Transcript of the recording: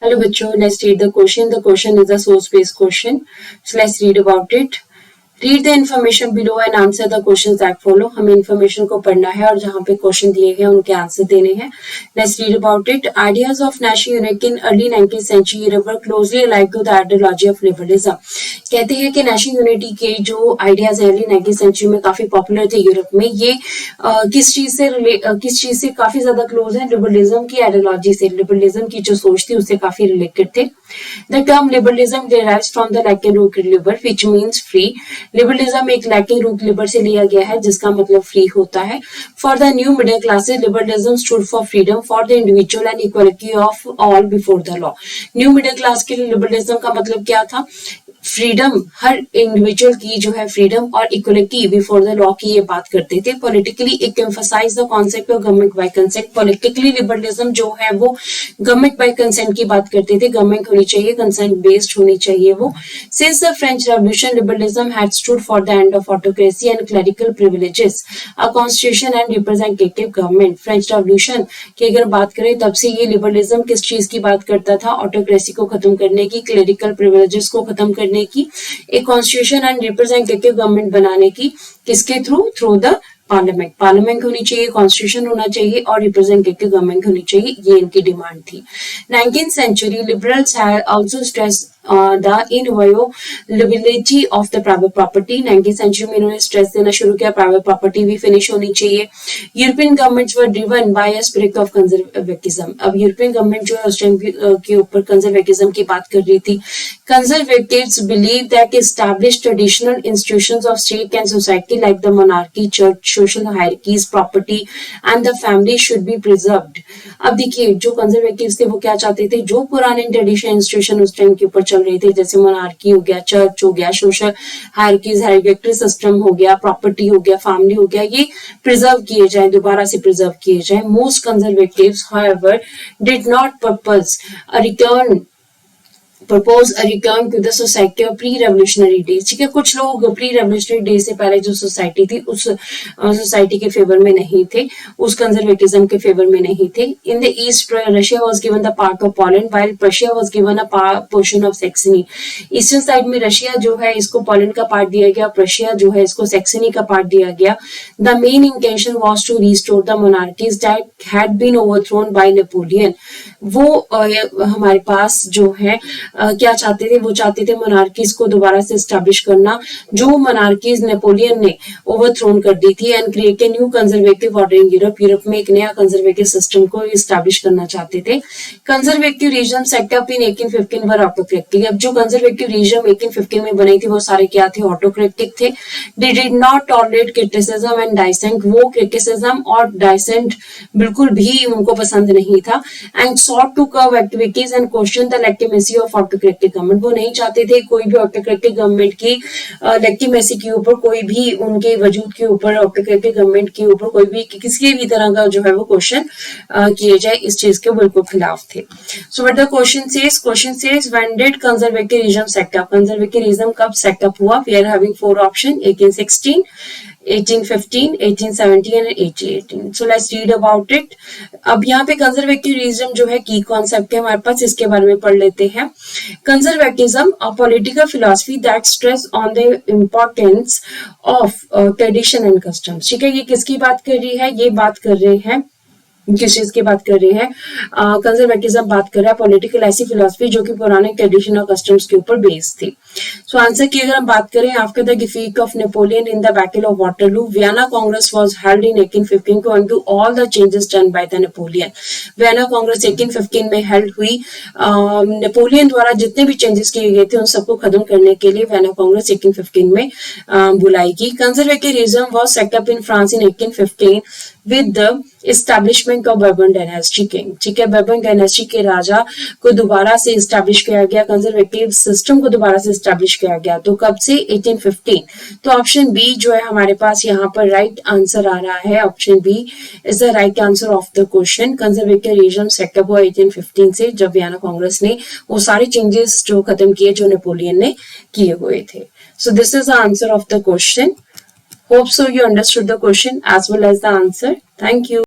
Hello बच्चों, let's read the question. The question is a source-based question. So let's read about it. Read the information below and answer the questions that follow. हमें information को पढ़ना है और जहाँ पे question दिए गए उनके आंसर देने हैं. Let's read about it. Ideas of national unity in early 19th century Europe were closely allied to the ideology of liberalism. कहते हैं कि नेशनल यूनिटी के जो आइडियाज अर्ली 19th सेंचुरी में काफी पॉपुलर थे यूरोप में, ये किस चीज से काफी ज्यादा क्लोज है? लिबरलिज्म की आइडियोलॉजी से, लिबरलिज्म की जो सोच थी उससे काफी रिलेटेड थे. The term liberalism derives from the Latin root liber which means free. Liberalism एक लैटिन रूट लिबर से लिया गया है जिसका मतलब फ्री होता है. For the new middle classes liberalism stood for freedom for the individual and equality of all before the law. New middle class के लिए लिबरलिज्म का मतलब क्या था? फ्रीडम, हर इंडिविजुअल की जो है फ्रीडम और इक्वलिटी बिफोर द लॉ की ये बात करते थे. Politically it emphasize the concept of government by consent. Politically liberalism जो है वो गवर्नमेंट बाय कंसेंट की बात करते थे. गवर्नमेंट होनी चाहिए, कंसेंट बेस्ड होनी चाहिए वो. Since the French revolution liberalism had stood for the end of autocracy and clerical privileges, a constitution and representative government. French revolution की अगर बात करें तब से ये लिबरलिज्म किस चीज की बात करता था? ऑटोक्रेसी को खत्म करने की, क्लरिकल प्रिविलेजेस को खत्म करने की, एक कॉन्स्टिट्यूशन एंड रिप्रेजेंटेटिव गवर्नमेंट बनाने की. किसके थ्रू द पार्लियामेंट. पार्लियामेंट होनी चाहिए, कॉन्स्टिट्यूशन होना चाहिए और रिप्रेजेंटेटिव गवर्नमेंट होनी चाहिए. ये इनकी डिमांड थी. 19th century liberals had also stressed the inviolability of the private property. 19th century में इन्होंने स्ट्रेस देना शुरू किया, प्राइवेट प्रॉपर्टी भी फिनिश होनी चाहिए. European governments were driven by a spirit of conservatism. अब यूरोपियन गवर्नमेंट जो है उस टाइम के ऊपर कंजर्वेटिज्म की बात कर रही थी. Conservatives believe that established traditional institutions of state and society like the monarchy, church, social hierarchies, property and the family should be preserved. अब देखिए जो कंजर्वेटिव्स थे वो क्या चाहते थे? जो पुराने ट्रेडिशनल इंस्टीट्यूशन उस टाइम के ऊपर चल रहे थे, जैसे मोनार्की हो गया, चर्च हो गया, सोशल हायरार्कीज, हेरिडिटरी सिस्टम हो गया, प्रॉपर्टी हो गया, फैमिली हो गया, ये प्रिजर्व किए जाए, दोबारा से प्रिजर्व किए जाए. Most conservatives however did not propose a return to the society of pre-revolutionary days. ठीक है, कुछ लोग प्री रेवोल्यूशनरी डे से पहले जो सोसाइटी थी उस सोसाइटी के फेवर में नहीं थे, उस कंजर्वेटिज्म के फेवर में नहीं थे. In the east Russia was given the part of Poland while Prussia was given a portion of Saxony. Eastern side में रशिया जो है इसको पोलैंड का पार्ट दिया गया, प्रशिया जो है इसको सैक्सनी का पार्ट दिया गया. The main intention was to restore the monarchies that had been overthrown by Napoleon. वो हमारे पास जो है क्या चाहते थे? वो चाहते थे मोनार्कीज को दोबारा से एस्टैब्लिश करना जो मोनार्कीज नेपोलियन ने ओवरथ्रोन कर दी थी, and create a new conservative order in Europe. Europe में एक नया कंजर्वेटिव सिस्टम को एस्टैब्लिश करना चाहते थे. कंजर्वेटिव रीजन सेटअप इन 1815 वर ऑटोक्रेटिक. अब जो कंजर्वेटिव रीजन 1815 में बनी थी वो सारे क्या थे? ऑटोक्रेटिक थे. They did not tolerate criticism and dissent. वो क्रिटिसिज्म और डाइसेंट बिल्कुल भी उनको पसंद नहीं था. And sought to curb activities and question the legitimacy of autocratic government. वो नहीं चाहते थे कोई भी ऑटोक्रेटिक गवर्नमेंट की लेजिटिमेसी के ऊपर, कोई भी उनके वजूद के ऊपर, ऑटोक्रेटिक गवर्नमेंट के ऊपर कोई भी किसी भी तरह का जो है वो क्वेश्चन किए जाए, इस चीज के बिल्कुल खिलाफ थे. So what the question says when did conservatism set up. Conservatism कब सेटअप हुआ? We are having 4 option: 1816, 1815, 1817 and 1818. So let's read about it. अब यहाँ पे कंजर्वेटिविज्म जो है की कॉन्सेप्ट है हमारे पास, इसके बारे में पढ़ लेते हैं. Conservatism a political philosophy that stress on the importance of tradition and customs. ठीक है, ये किसकी बात कर रही है? ये बात कर रहे हैं, किस चीज की बात कर रही है? कंजर्वेटिज्म बात कर रहा है पॉलिटिकल ऐसी फिलॉसफी जो कि पुराने ट्रेडिशन और कस्टम्स के ऊपर बेस्ड थी. सो आंसर की अगर हम बात करें, after the defeat of Napoleon in the battle of Waterloo, Vienna Congress was held in 1815 to undo all the changes done by the Napoleon. Vienna Congress 1815 में हेल्ड हुई. नेपोलियन द्वारा जितने भी चेंजेस किए गए थे उन सबको खत्म करने के लिए वियना कांग्रेस 1815 में बुलाई गई. Conservatism was set up in France in 1815 with the establishment of Bourbon dynasty king. ठीक है, बर्बन डायनेस्टी के राजा को दोबारा से इस्टेब्लिश किया गया, कंजर्वेटिव सिस्टम को दोबारा से इस्टेब्लिश किया गया. तो कब से? 1815. तो ऑप्शन बी जो है हमारे पास यहाँ पर राइट आंसर आ रहा है. Option B is the right answer of the question. Conservative regime setup हुआ 1815 से, जब वियना कांग्रेस ने वो सारे चेंजेस जो खत्म किए जो नेपोलियन ने किए हुए थे. So this is the answer of the question. Hope so you understood the question as well as the answer. Thank you.